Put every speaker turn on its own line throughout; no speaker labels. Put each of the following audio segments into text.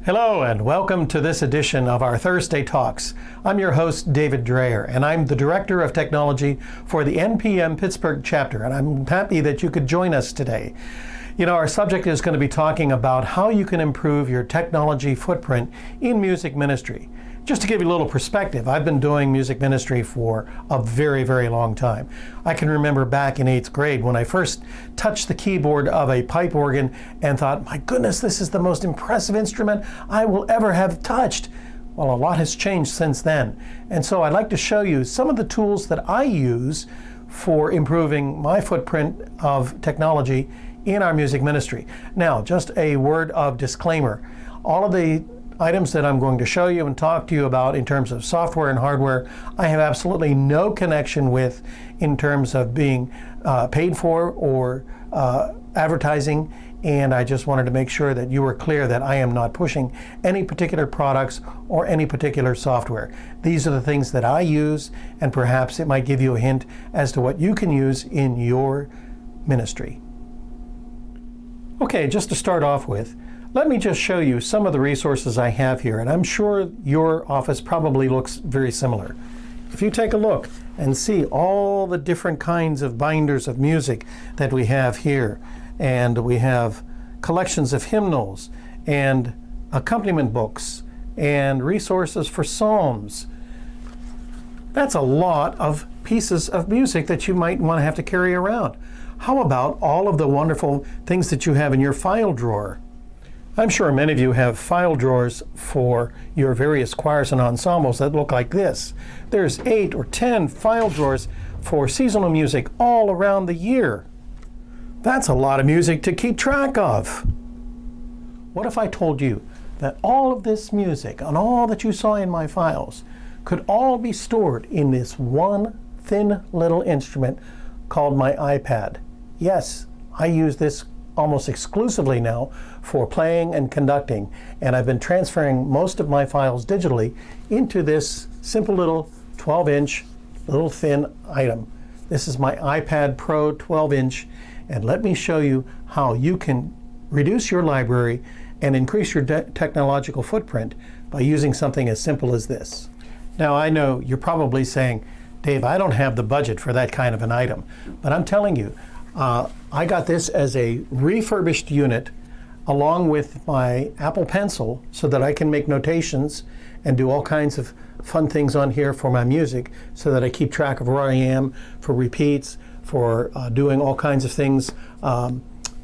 Hello and welcome to this edition of our Thursday Talks. I'm your host, David Dreher, and I'm the Director of Technology for the NPM Pittsburgh chapter, and I'm happy that you could join us today. You know, our subject is going to be talking about how you can improve your technology footprint in music ministry. Just to give you a little perspective, I've been doing music ministry for a very, very long time. I can remember back in 8th grade when I first touched the keyboard of a pipe organ and thought, my goodness, this is the most impressive instrument I will ever have touched. Well, a lot has changed since then. And so I'd like to show you some of the tools that I use for improving my footprint of technology in our music ministry. Now, just a word of disclaimer. All of the items that I'm going to show you and talk to you about in terms of software and hardware, I have absolutely no connection with in terms of being paid for or advertising, and I just wanted to make sure that you were clear that I am not pushing any particular products or any particular software. These are the things that I use, and perhaps it might give you a hint as to what you can use in your ministry. Okay, just to start off with, let me just show you some of the resources I have here, and I'm sure your office probably looks very similar. If you take a look and see all the different kinds of binders of music that we have here, and we have collections of hymnals and accompaniment books and resources for psalms, that's a lot of pieces of music that you might want to have to carry around. How about all of the wonderful things that you have in your file drawer? I'm sure many of you have file drawers for your various choirs and ensembles that look like this. There's 8 or 10 file drawers for seasonal music all around the year. That's a lot of music to keep track of. What if I told you that all of this music and all that you saw in my files could all be stored in this one thin little instrument called my iPad? Yes, I use this almost exclusively now for playing and conducting, and I've been transferring most of my files digitally into this simple little 12-inch little thin item. This is my iPad Pro 12-inch, and let me show you how you can reduce your library and increase your technological footprint by using something as simple as this. Now, I know you're probably saying, Dave, I don't have the budget for that kind of an item, but I'm telling you, I got this as a refurbished unit along with my Apple Pencil so that I can make notations and do all kinds of fun things on here for my music so that I keep track of where I am for repeats, for doing all kinds of things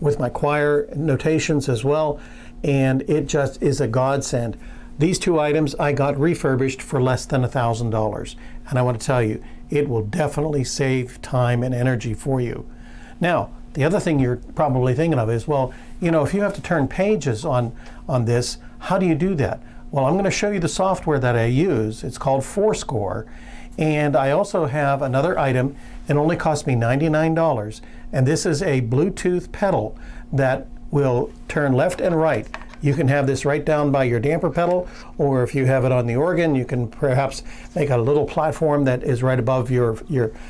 with my choir notations as well. And it just is a godsend. These two items I got refurbished for less than $1,000. And I want to tell you, it will definitely save time and energy for you. Now, the other thing you're probably thinking of is, well, you know, if you have to turn pages on this, how do you do that? Well, I'm going to show you the software that I use. It's called Fourscore. And I also have another item. It only cost me $99. And this is a Bluetooth pedal that will turn left and right. You can have this right down by your damper pedal, or if you have it on the organ, you can perhaps make a little platform that is right above your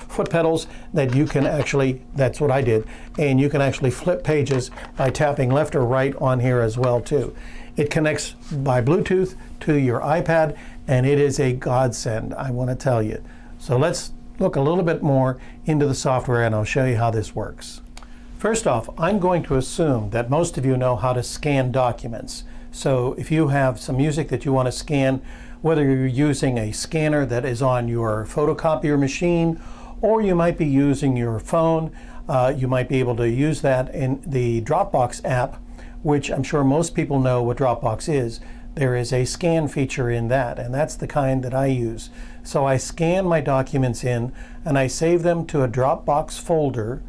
foot pedals that you can actually, that's what I did, and you can actually flip pages by tapping left or right on here as well too. It connects by Bluetooth to your iPad, and it is a godsend, I want to tell you. So let's look a little bit more into the software, and I'll show you how this works. First off, I'm going to assume that most of you know how to scan documents. So if you have some music that you want to scan, whether you're using a scanner that is on your photocopier machine, or you might be using your phone, you might be able to use that in the Dropbox app, which I'm sure most people know what Dropbox is. There is a scan feature in that, and that's the kind that I use. So I scan my documents in, and I save them to a Dropbox folder,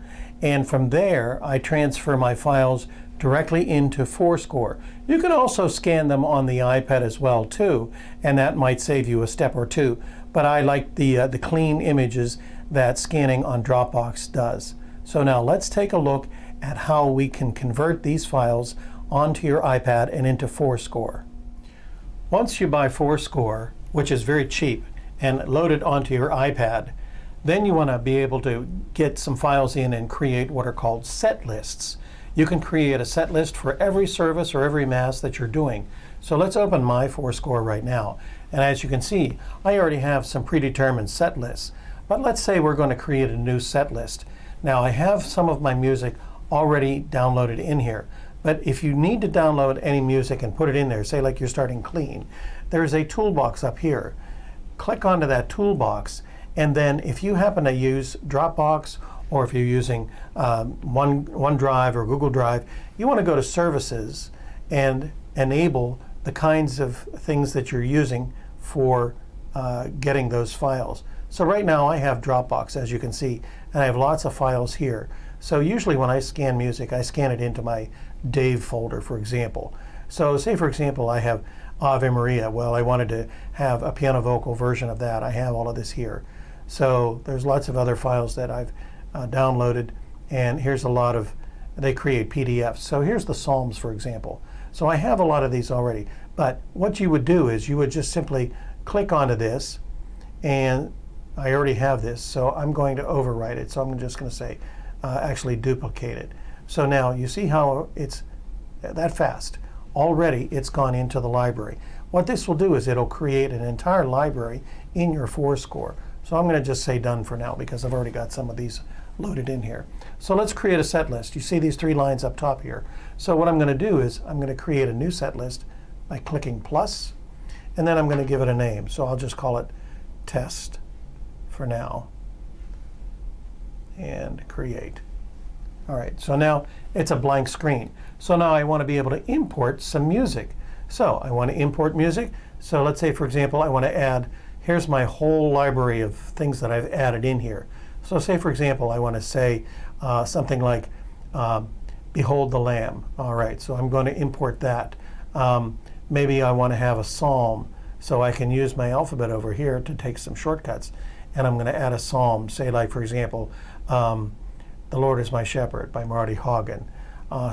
and from there, I transfer my files directly into Fourscore. You can also scan them on the iPad as well too, and that might save you a step or two. But I like the clean images that scanning on Dropbox does. So now let's take a look at how we can convert these files onto your iPad and into Fourscore. Once you buy Fourscore, which is very cheap, and load it onto your iPad, then you want to be able to get some files in and create what are called set lists. you can create a set list for every service or every mass that you're doing. So let's open my Foursquare right now. And as you can see, I already have some predetermined set lists. But let's say we're going to create a new set list. Now I have some of my music already downloaded in here. But if you need to download any music and put it in there, say like you're starting clean, there's a toolbox up here. Click onto that toolbox, and then if you happen to use Dropbox, or if you're using OneDrive or Google Drive, you want to go to Services and enable the kinds of things that you're using for getting those files. So right now I have Dropbox, as you can see, and I have lots of files here. So usually when I scan music, I scan it into my Dave folder, for example. So say, for example, I have Ave Maria. Well, I wanted to have a piano vocal version of that. I have all of this here. So there's lots of other files that I've downloaded, and here's a lot of, they create PDFs. So here's the Psalms, for example. So I have a lot of these already, but what you would do is you would just simply click onto this, and I already have this, so I'm going to overwrite it. So I'm just going to say, actually duplicate it. So now you see how it's that fast. Already it's gone into the library. What this will do is it'll create an entire library in your Foursquare. So I'm going to just say done for now because I've already got some of these loaded in here. So let's create a set list. You see these three lines up top here. So what I'm going to do is I'm going to create a new set list by clicking plus, and then I'm going to give it a name. So I'll just call it test for now and create. All right, so now it's a blank screen. So now I want to be able to import some music. So I want to import music. So let's say, for example, I want to add, here's my whole library of things that I've added in here. So say, for example, I want to say something like, Behold the Lamb. All right, so I'm going to import that. Maybe I want to have a psalm, so I can use my alphabet over here to take some shortcuts. And I'm going to add a psalm, say like, for example, The Lord is My Shepherd by Marty Haugen.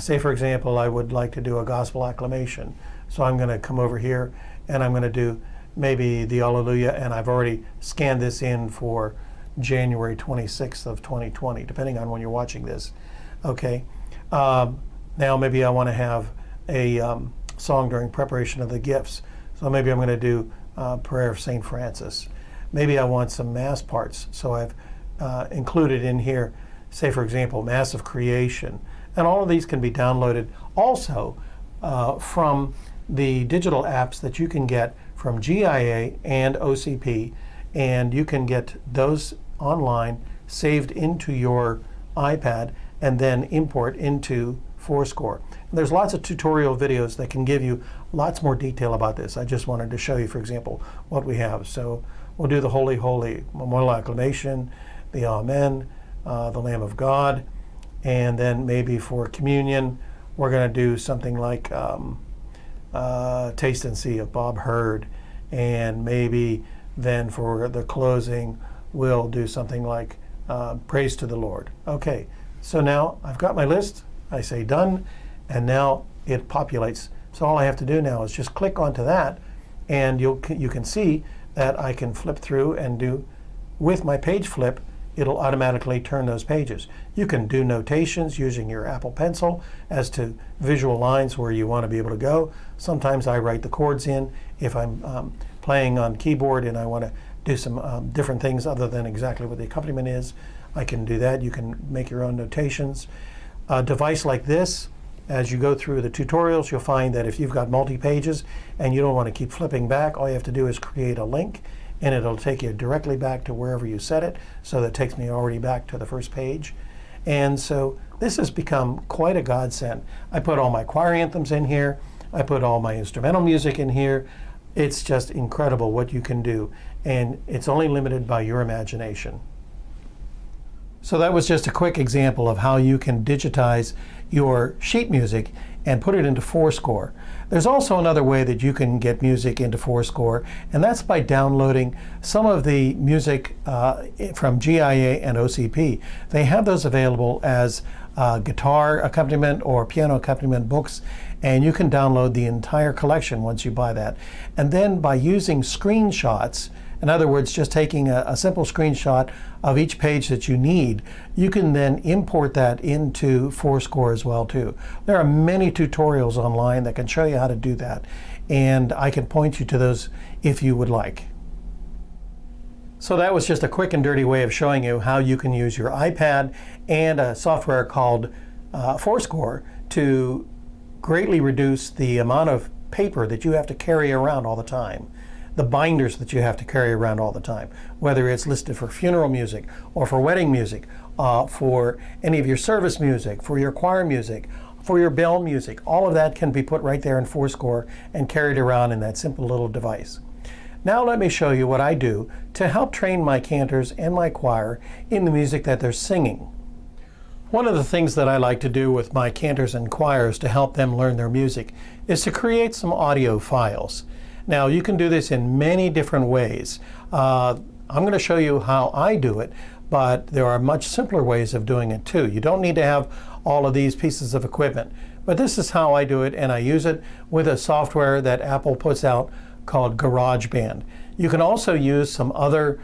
Say, for example, I would like to do a gospel acclamation. So I'm going to come over here and I'm going to do maybe the Alleluia, and I've already scanned this in for January 26th of 2020, depending on when you're watching this. Okay. Now maybe I want to have a song during preparation of the gifts. So maybe I'm going to do Prayer of St. Francis. Maybe I want some Mass parts. So I've included in here, say, for example, Mass of Creation. And all of these can be downloaded also from the digital apps that you can get from GIA and OCP, and you can get those online, saved into your iPad, and then import into Foursquare. And there's lots of tutorial videos that can give you lots more detail about this. I just wanted to show you, for example, what we have. So we'll do the Holy, Holy, Memorial Acclamation, the Amen, the Lamb of God, and then maybe for communion, we're going to do something like Taste and See of Bob Hurd, and maybe then for the closing, we'll do something like Praise to the Lord. Okay, so now I've got my list. I say done, and now it populates. So all I have to do now is just click onto that, and you can see that I can flip through and do, with my page flip, it'll automatically turn those pages. You can do notations using your Apple Pencil as to visual lines where you want to be able to go. Sometimes I write the chords in if I'm playing on keyboard and I want to do some different things other than exactly what the accompaniment is. I can do that. You can make your own notations. A device like this, as you go through the tutorials, you'll find that if you've got multi-pages and you don't want to keep flipping back, all you have to do is create a link, and it'll take you directly back to wherever you set it. So that takes me already back to the first page. And so this has become quite a godsend. I put all my choir anthems in here. I put all my instrumental music in here. It's just incredible what you can do. And it's only limited by your imagination. So that was just a quick example of how you can digitize your sheet music and put it into Foursquare. There's also another way that you can get music into Foursquare, and that's by downloading some of the music from GIA and OCP. They have those available as guitar accompaniment or piano accompaniment books, and you can download the entire collection once you buy that. And then by using screenshots In other words, just taking a simple screenshot of each page that you need, you can then import that into Fourscore as well too. There are many tutorials online that can show you how to do that, and I can point you to those if you would like. So that was just a quick and dirty way of showing you how you can use your iPad and a software called Fourscore to greatly reduce the amount of paper that you have to carry around all the time, the binders that you have to carry around all the time, whether it's listed for funeral music or for wedding music, for any of your service music, for your choir music, for your bell music. All of that can be put right there in Fourscore and carried around in that simple little device. Now let me show you what I do to help train my cantors and my choir in the music that they're singing. One of the things that I like to do with my cantors and choirs to help them learn their music is to create some audio files. Now you can do this in many different ways. I'm going to show you how I do it, but there are much simpler ways of doing it too. You don't need to have all of these pieces of equipment, but this is how I do it, and I use it with a software that Apple puts out called GarageBand. You can also use some other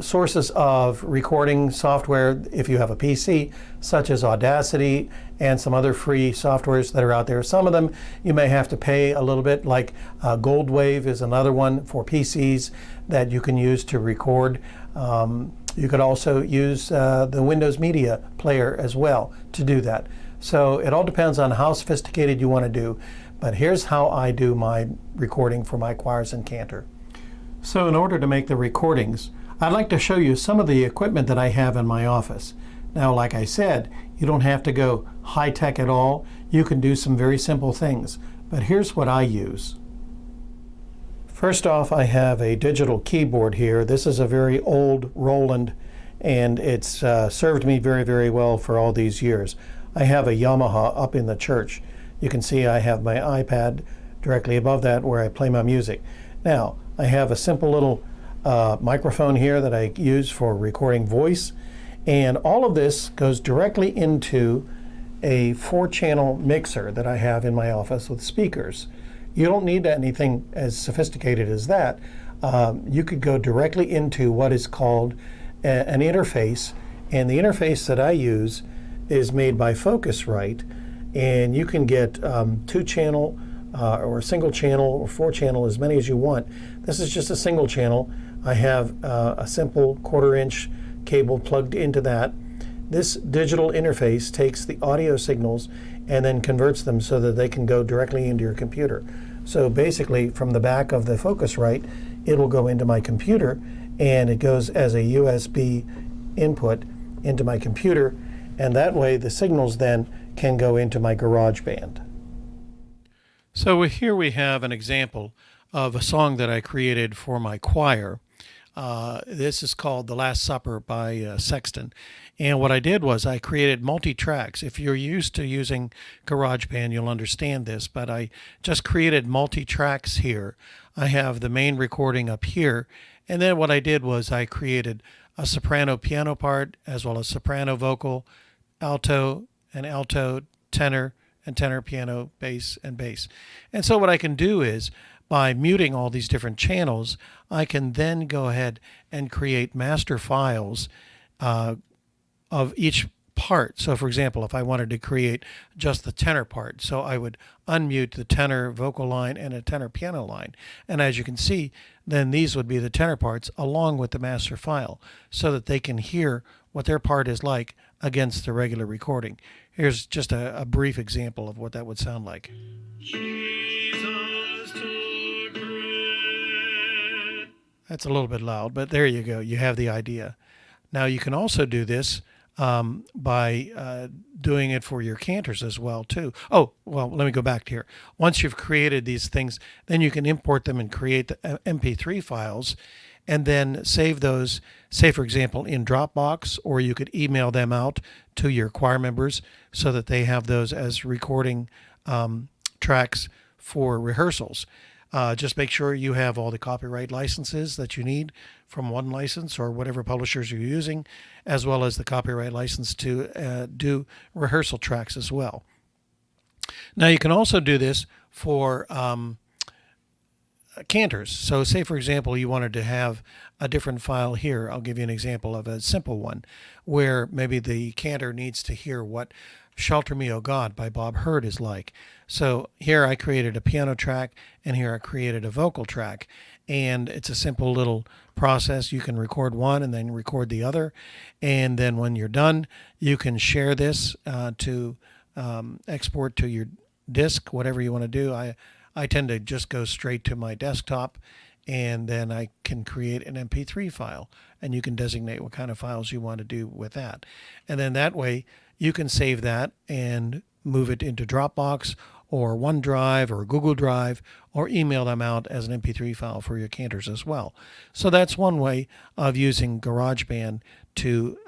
sources of recording software if you have a PC, such as Audacity and some other free softwares that are out there. Some of them you may have to pay a little bit, like Goldwave is another one for PCs that you can use to record. You could also use the Windows Media Player as well to do that. So it all depends on how sophisticated you want to do. But here's how I do my recording for my choirs and cantor. So in order to make the recordings, I'd like to show you some of the equipment that I have in my office. Now, like I said, you don't have to go high-tech at all. You can do some very simple things. But here's what I use. First off, I have a digital keyboard here. This is a very old Roland, and it's served me very, very well for all these years. I have a Yamaha up in the church. You can see I have my iPad directly above that where I play my music. Now, I have a simple little microphone here that I use for recording voice, and all of this goes directly into a 4-channel mixer that I have in my office with speakers. You don't need anything as sophisticated as that. You could go directly into what is called an interface, and the interface that I use is made by Focusrite, and you can get 2-channel or a single channel or 4-channel, as many as you want. This is just a single channel. I have a simple 1/4-inch cable plugged into that. This digital interface takes the audio signals and then converts them so that they can go directly into your computer. So basically, from the back of the Focusrite, it will go into my computer, and it goes as a USB input into my computer, and that way the signals then can go into my GarageBand. So here we have an example of a song that I created for my choir. This is called The Last Supper by Sexton. And what I did was I created MultiTracks. If you're used to using GarageBand, you'll understand this, but I just created MultiTracks here. I have the main recording up here, and then what I did was I created a soprano piano part, as well as soprano vocal, alto and alto, tenor and tenor piano, bass and bass. And so what I can do is, by muting all these different channels, I can then go ahead and create master files of each part. So for example, if I wanted to create just the tenor part, so I would unmute the tenor vocal line and a tenor piano line. And as you can see, then these would be the tenor parts along with the master file, so that they can hear what their part is like against the regular recording. Here's just a brief example of what that would sound like. Jesus took bread. That's a little bit loud, but there you go. You have the idea. Now you can also do this by doing it for your cantors as well too. Oh, well, let me go back here. Once you've created these things, then you can import them and create the MP3 files, and then save those, say for example, in Dropbox, or you could email them out to your choir members so that they have those as recording tracks for rehearsals. Just make sure you have all the copyright licenses that you need from one license or whatever publishers you're using, as well as the copyright license to do rehearsal tracks as well. Now you can also do this for canters. So say, for example, you wanted to have a different file here. I'll give you an example of a simple one where maybe the cantor needs to hear what Shelter Me, O God by Bob Hurd is like. So here I created a piano track, and here I created a vocal track. And it's a simple little process. You can record one and then record the other. And then when you're done, you can share this to export to your disk, whatever you want to do. I tend to just go straight to my desktop, and then I can create an MP3 file, and you can designate what kind of files you want to do with that. And then that way you can save that and move it into Dropbox or OneDrive or Google Drive, or email them out as an MP3 file for your cantors as well. So that's one way of using GarageBand to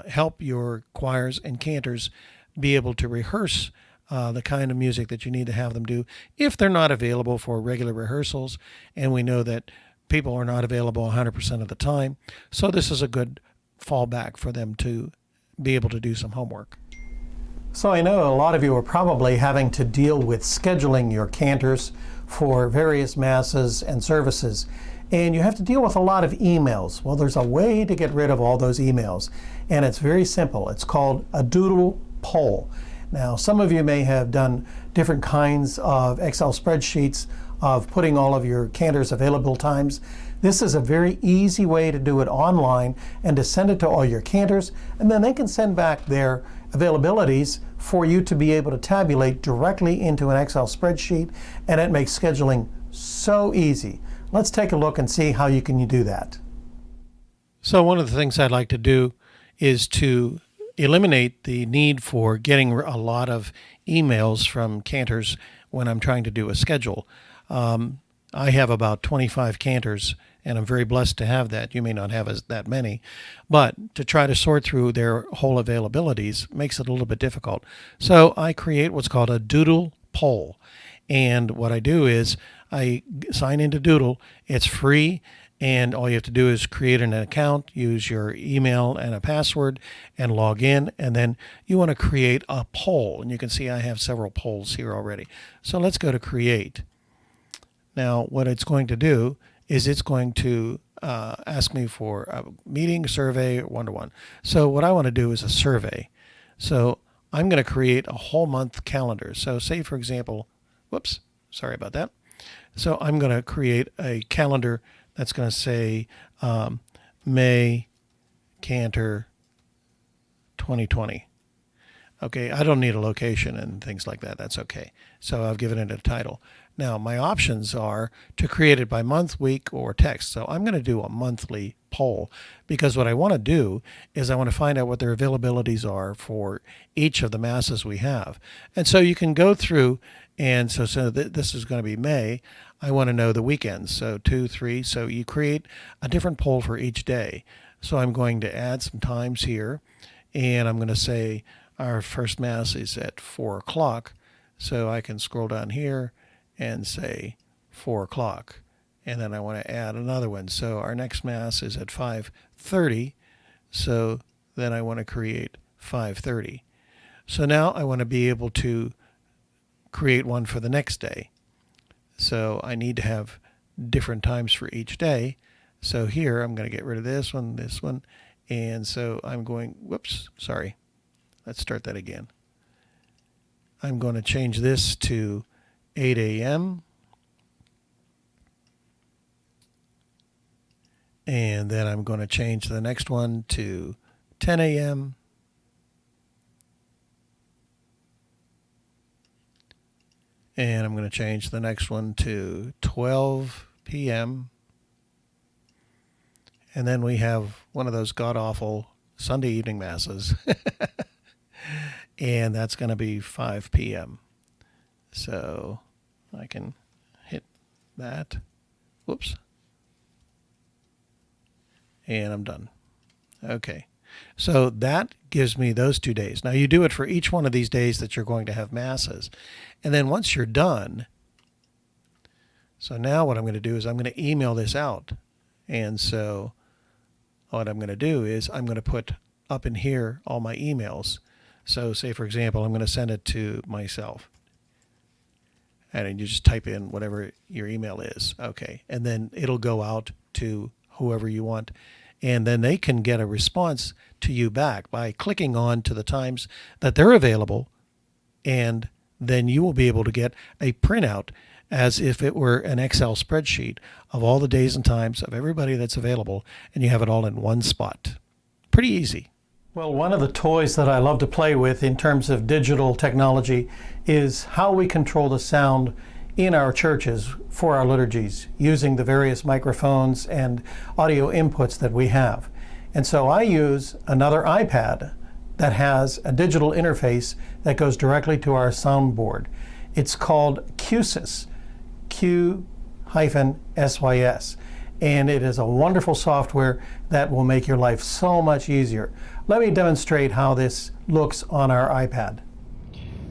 help your choirs and cantors be able to rehearse the kind of music that you need to have them do if they're not available for regular rehearsals. And we know that people are not available 100% of the time. So this is a good fallback for them to be able to do some homework. So I know a lot of you are probably having to deal with scheduling your cantors for various masses and services, and you have to deal with a lot of emails. Well, there's a way to get rid of all those emails, and it's very simple. It's called a Doodle Poll. Now, some of you may have done different kinds of Excel spreadsheets of putting all of your cantors available times. This is a very easy way to do it online and to send it to all your cantors, and then they can send back their availabilities for you to be able to tabulate directly into an Excel spreadsheet, and it makes scheduling so easy. Let's take a look and see how you can do that. So one of the things I'd like to do is to eliminate the need for getting a lot of emails from cantors when I'm trying to do a schedule. I have about 25 cantors, and I'm very blessed to have that. You may not have that many, but to try to sort through their whole availabilities makes it a little bit difficult. So I create what's called a Doodle Poll. And what I do is I sign into Doodle. It's free, and all you have to do is create an account, use your email and a password, and log in. And then you want to create a poll. And you can see I have several polls here already. So let's go to Create. Now, what it's going to do is it's going to ask me for a meeting, survey, one-to-one. So what I want to do is a survey. So I'm going to create a whole month calendar. So say, for example, whoops, sorry about that. So I'm going to create a calendar that's going to say May Cantor 2020. Okay, I don't need a location and things like that. That's okay. So I've given it a title. Now, my options are to create it by month, week, or text. So I'm going to do a monthly poll, because what I want to do is I want to find out what their availabilities are for each of the masses we have. And so you can go through, and so this is going to be May. I want to know the weekends, so 2, 3. So you create a different poll for each day. So I'm going to add some times here, and I'm going to say our first mass is at 4 o'clock. So I can scroll down here and say 4 o'clock. And then I want to add another one. So our next mass is at 5:30. So then I want to create 5:30. So now I want to be able to create one for the next day. So I need to have different times for each day. So here I'm going to get rid of this one. And so I'm going, whoops, sorry. Let's start that again. I'm going to change this to 8 a.m. And then I'm going to change the next one to 10 a.m. And I'm going to change the next one to 12 p.m. And then we have one of those god-awful Sunday evening masses. And that's going to be 5 p.m. So I can hit that. Whoops. And I'm done. Okay. So that gives me those 2 days. Now you do it for each one of these days that you're going to have masses. And then once you're done, so now what I'm going to do is I'm going to email this out. And so what I'm going to do is I'm going to put up in here all my emails. So say, for example, I'm going to send it to myself. and you just type in whatever your email is. Okay. And then it'll go out to whoever you want. And then they can get a response to you back by clicking on to the times that they're available. And then you will be able to get a printout as if it were an Excel spreadsheet of all the days and times of everybody that's available. And you have it all in one spot. Pretty easy. Well, one of the toys that I love to play with in terms of digital technology is how we control the sound in our churches for our liturgies using the various microphones and audio inputs that we have. And so I use another iPad that has a digital interface that goes directly to our soundboard. It's called QSYS, Q-SYS. And it is a wonderful software that will make your life so much easier. Let me demonstrate how this looks on our iPad.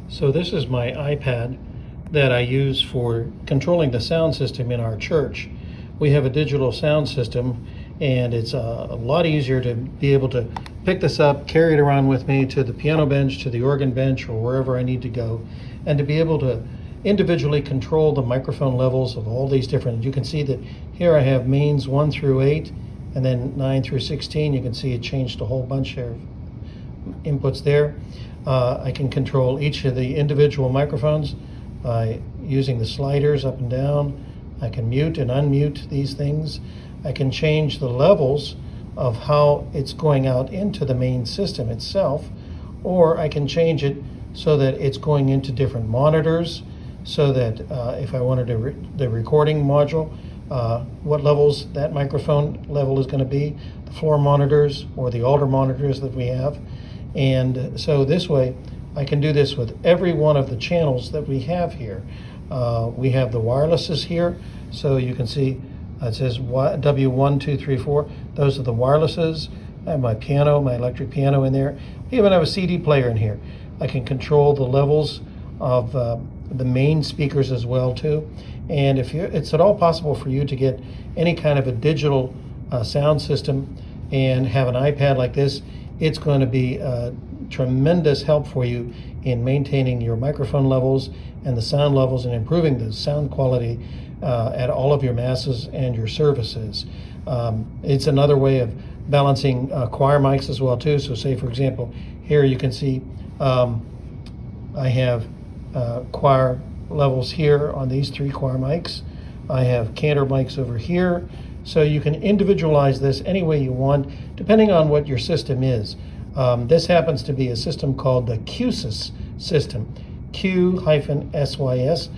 So this is my iPad that I use for controlling the sound system in our church. We have a digital sound system, and it's a lot easier to be able to pick this up, carry it around with me to the piano bench, to the organ bench, or wherever I need to go, and to be able to individually control the microphone levels of all these different. You can see that here I have mains 1 through 8, and then 9 through 16. You can see it changed a whole bunch of inputs there. I can control each of the individual microphones by using the sliders up and down. I can mute and unmute these things. I can change the levels of how it's going out into the main system itself, or I can change it so that it's going into different monitors, so that if I wanted the recording module, what levels that microphone level is going to be, the floor monitors or the altar monitors that we have. And so this way, I can do this with every one of the channels that we have here. We have the wirelesses here, so you can see it says W1, 2, 3, 4. Those are the wirelesses. I have my piano, my electric piano in there. We even have a CD player in here. I can control the levels of the main speakers as well too. And if it's at all possible for you to get any kind of a digital sound system and have an iPad like this, it's going to be a tremendous help for you in maintaining your microphone levels and the sound levels and improving the sound quality at all of your masses and your services. It's another way of balancing choir mics as well too. So say for example, here you can see I have choir levels here on these 3 choir mics. I have cantor mics over here. So you can individualize this any way you want, depending on what your system is. This happens to be a system called the QSYS system, Q-SYS,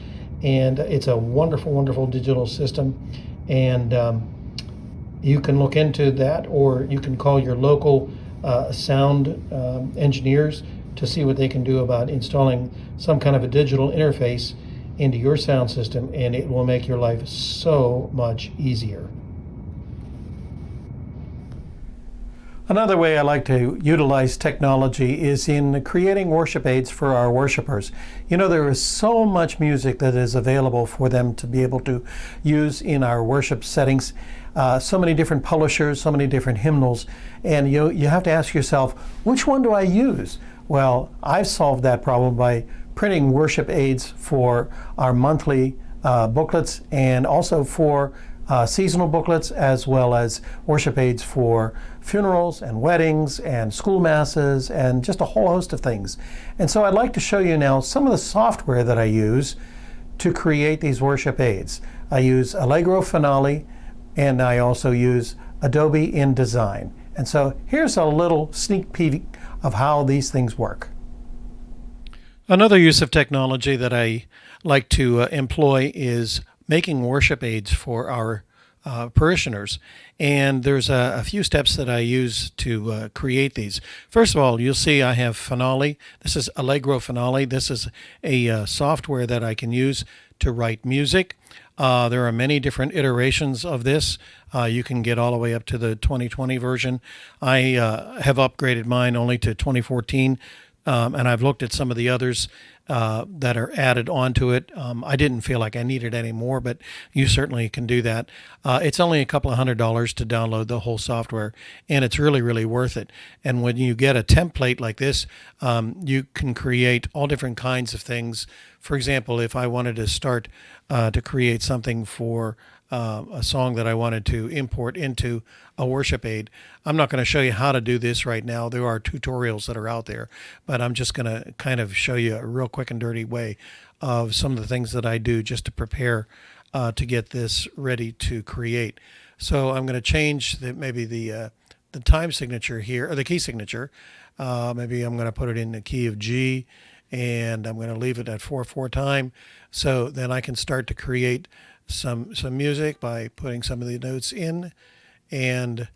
and it's a wonderful, wonderful digital system. And you can look into that, or you can call your local sound engineers to see what they can do about installing some kind of a digital interface into your sound system, and it will make your life so much easier. Another way I like to utilize technology is in creating worship aids for our worshipers. You know, there is so much music that is available for them to be able to use in our worship settings. So many different publishers, so many different hymnals, and you have to ask yourself, which one do I use? Well, I've solved that problem by printing worship aids for our monthly booklets, and also for seasonal booklets, as well as worship aids for funerals and weddings and school masses and just a whole host of things. And so I'd like to show you now some of the software that I use to create these worship aids. I use Allegro Finale, and I also use Adobe InDesign. And so here's a little sneak peek of how these things work. Another use of technology that I like to employ is making worship aids for our parishioners. And there's a few steps that I use to create these. First of all, you'll see I have Finale. This is Allegro Finale. This is a software that I can use to write music. There are many different iterations of this. You can get all the way up to the 2020 version. I have upgraded mine only to 2014, and I've looked at some of the others. that are added onto it. I didn't feel like I needed any more, but you certainly can do that. It's only a couple of $100 to download the whole software, and it's really, really worth it. And when you get a template like this, you can create all different kinds of things. For example, if I wanted to start to create something for a song that I wanted to import into a worship aid. I'm not going to show you how to do this right now. There are tutorials that are out there, but I'm just going to kind of show you a real quick and dirty way of some of the things that I do just to prepare to get this ready to create. So I'm going to change maybe the time signature here, or the key signature. Maybe I'm going to put it in the key of G, and I'm going to leave it at 4/4 time. So then I can start to create some music by putting some of the notes in, and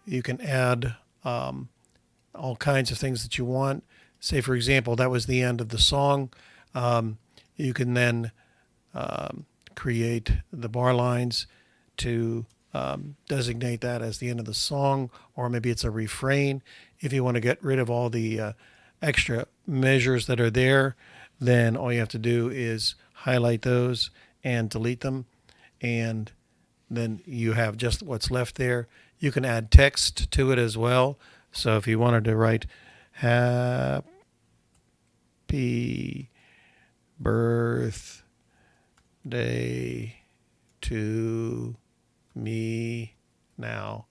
you can add all kinds of things that you want. Say, for example, that was the end of the song. You can then create the bar lines to designate that as the end of the song, or maybe it's a refrain. If you want to get rid of all the extra measures that are there, then all you have to do is highlight those and delete them, and then you have just what's left there. You can add text to it as well. So if you wanted to write happy birthday to me now,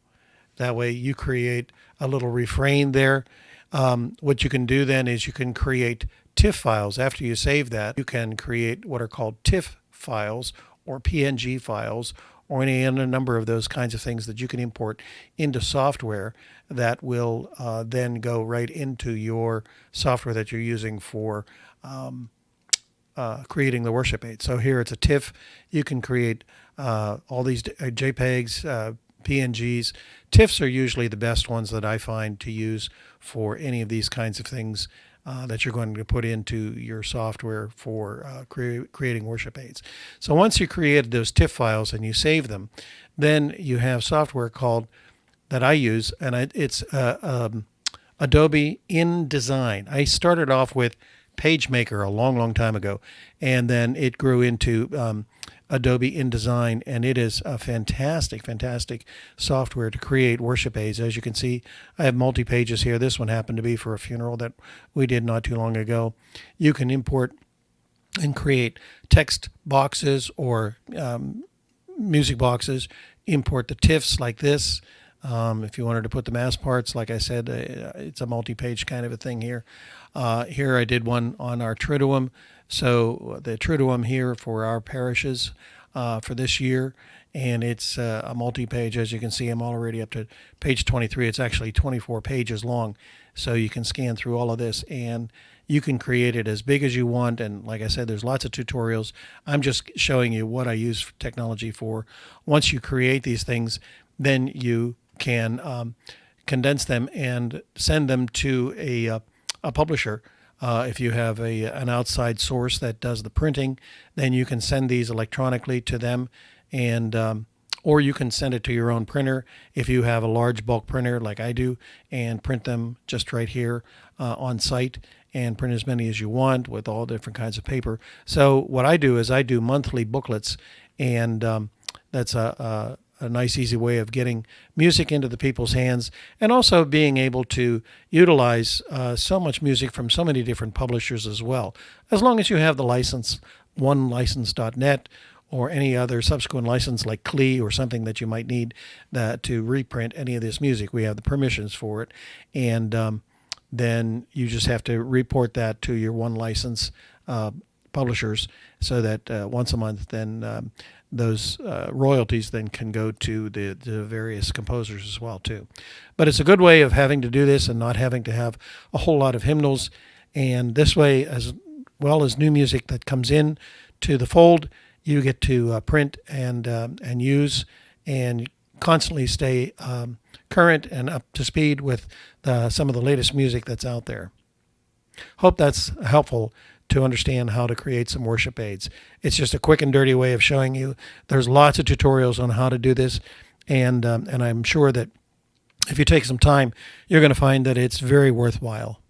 that way you create a little refrain there. What you can do then is you can create TIFF files. After you save that, you can create what are called TIFF files or PNG files, or any other number of those kinds of things that you can import into software that will then go right into your software that you're using for creating the worship aid. So here it's a TIFF. You can create all these JPEGs, PNGs. TIFFs are usually the best ones that I find to use for any of these kinds of things that you're going to put into your software for creating worship aids. So once you created those TIFF files and you save them, then you have software called, that I use, and it's Adobe InDesign. I started off with PageMaker a long, long time ago, and then it grew into Adobe InDesign, and it is a fantastic, fantastic software to create worship aids. As you can see, I have multi-pages here. This one happened to be for a funeral that we did not too long ago. You can import and create text boxes or music boxes, import the TIFFs like this. If you wanted to put the mass parts, like I said, it's a multi-page kind of a thing here. Here I did one on our Triduum. So the Triduum here for our parishes for this year, and it's a multi-page. As you can see, I'm already up to page 23. It's actually 24 pages long, so you can scan through all of this, and you can create it as big as you want. And like I said, there's lots of tutorials. I'm just showing you what I use technology for. Once you create these things, then you can condense them and send them to a publisher. If you have an outside source that does the printing, then you can send these electronically to them, and or you can send it to your own printer if you have a large bulk printer like I do, and print them just right here on site, and print as many as you want with all different kinds of paper. So what I do is I do monthly booklets, and that's a nice, easy way of getting music into the people's hands, and also being able to utilize so much music from so many different publishers as well. As long as you have the license, onelicense.net, or any other subsequent license like CLE or something that you might need to reprint any of this music. We have the permissions for it, and then you just have to report that to your one license publishers, so that once a month, then those royalties then can go to the various composers as well too. But it's a good way of having to do this and not having to have a whole lot of hymnals. And this way, as well as new music that comes in to the fold, you get to print and use and constantly stay current and up to speed with some of the latest music that's out there. Hope that's helpful to understand how to create some worship aids. It's just a quick and dirty way of showing you. There's lots of tutorials on how to do this, and I'm sure that if you take some time, you're going to find that it's very worthwhile.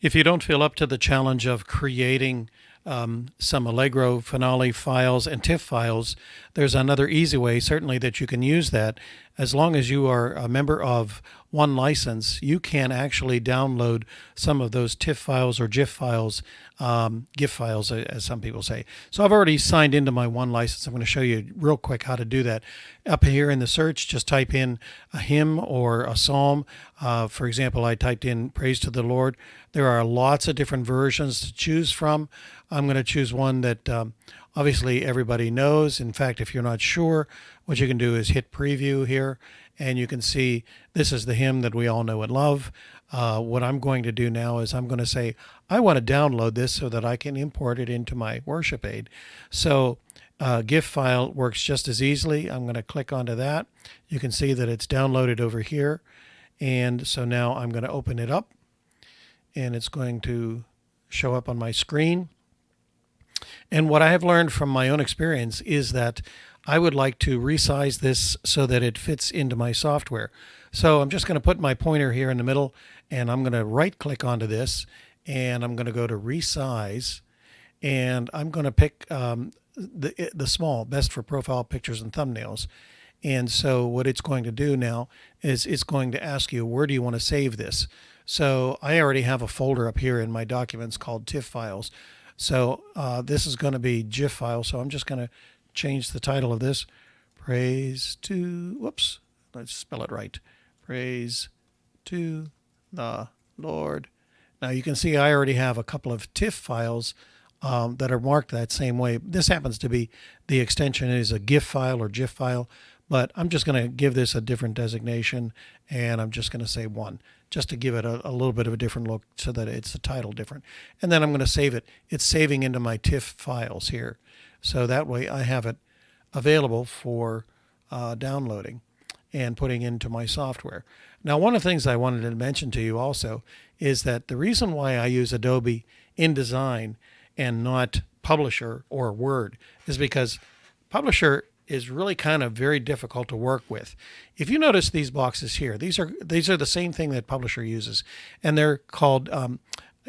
If you don't feel up to the challenge of creating some Allegro Finale files and TIFF files, there's another easy way, certainly, that you can use that. As long as you are a member of one license, you can actually download some of those TIFF files or GIF files, GIF files, as some people say. So I've already signed into my one license. I'm going to show you real quick how to do that. Up here in the search, just type in a hymn or a psalm. For example, I typed in Praise to the Lord. There are lots of different versions to choose from. I'm going to choose one that obviously everybody knows. In fact, if you're not sure, what you can do is hit preview here, and you can see this is the hymn that we all know and love. What I'm going to do now is I'm going to say, I want to download this so that I can import it into my worship aid. So GIF file works just as easily. I'm going to click onto that. You can see that it's downloaded over here. And so now I'm going to open it up, and it's going to show up on my screen. And what I have learned from my own experience is that I would like to resize this so that it fits into my software. So I'm just going to put my pointer here in the middle, and I'm going to right click onto this, and I'm going to go to resize, and I'm going to pick the small, best for profile pictures and thumbnails. And so what it's going to do now is it's going to ask you, where do you want to save this? So I already have a folder up here in my documents called TIFF files. So this is going to be GIF file. So I'm just going to change the title of this. Praise to, whoops, let's spell it right. Praise to the Lord. Now you can see I already have a couple of TIFF files that are marked that same way. This happens to be, the extension is a GIF file or GIF file, but I'm just going to give this a different designation, and I'm just going to say 1, just to give it a little bit of a different look so that it's the title different. And then I'm going to save it. It's saving into my TIFF files here. So that way I have it available for downloading and putting into my software. Now, one of the things I wanted to mention to you also is that the reason why I use Adobe InDesign and not Publisher or Word is because Publisher is really kind of very difficult to work with. If you notice these boxes here, these are the same thing that Publisher uses, and they're called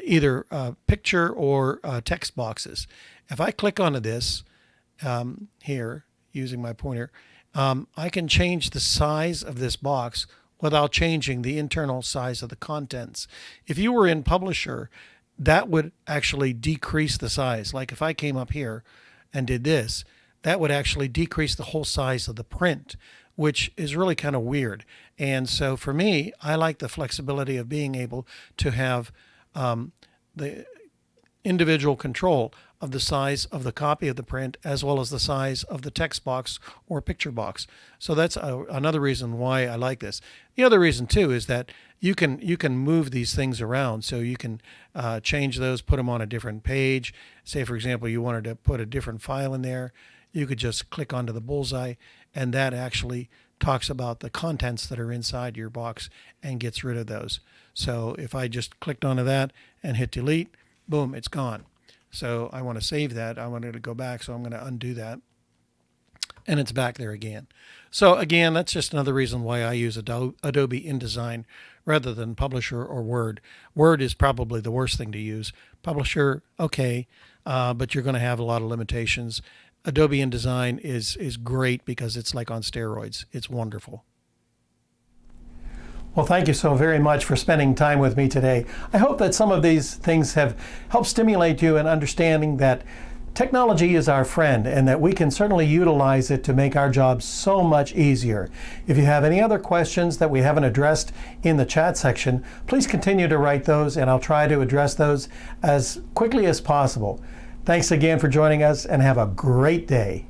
either picture or text boxes. If I click onto this here using my pointer, I can change the size of this box without changing the internal size of the contents. If you were in Publisher, that would actually decrease the size. Like if I came up here and did this, that would actually decrease the whole size of the print, which is really kind of weird. And so for me, I like the flexibility of being able to have the individual control of the size of the copy of the print as well as the size of the text box or picture box. So that's another reason why I like this. The other reason too is that you can move these things around. So you can change those, put them on a different page. Say, for example, you wanted to put a different file in there. You could just click onto the bullseye, and that actually talks about the contents that are inside your box and gets rid of those. So if I just clicked onto that and hit delete, boom, it's gone. So I want to save that. I wanted to go back, so I'm going to undo that. And it's back there again. So again, that's just another reason why I use Adobe InDesign rather than Publisher or Word. Word is probably the worst thing to use. Publisher, okay, but you're going to have a lot of limitations. Adobe InDesign is great because it's like on steroids. It's wonderful. Well, thank you so very much for spending time with me today. I hope that some of these things have helped stimulate you in understanding that technology is our friend and that we can certainly utilize it to make our jobs so much easier. If you have any other questions that we haven't addressed in the chat section, please continue to write those, and I'll try to address those as quickly as possible. Thanks again for joining us, and have a great day.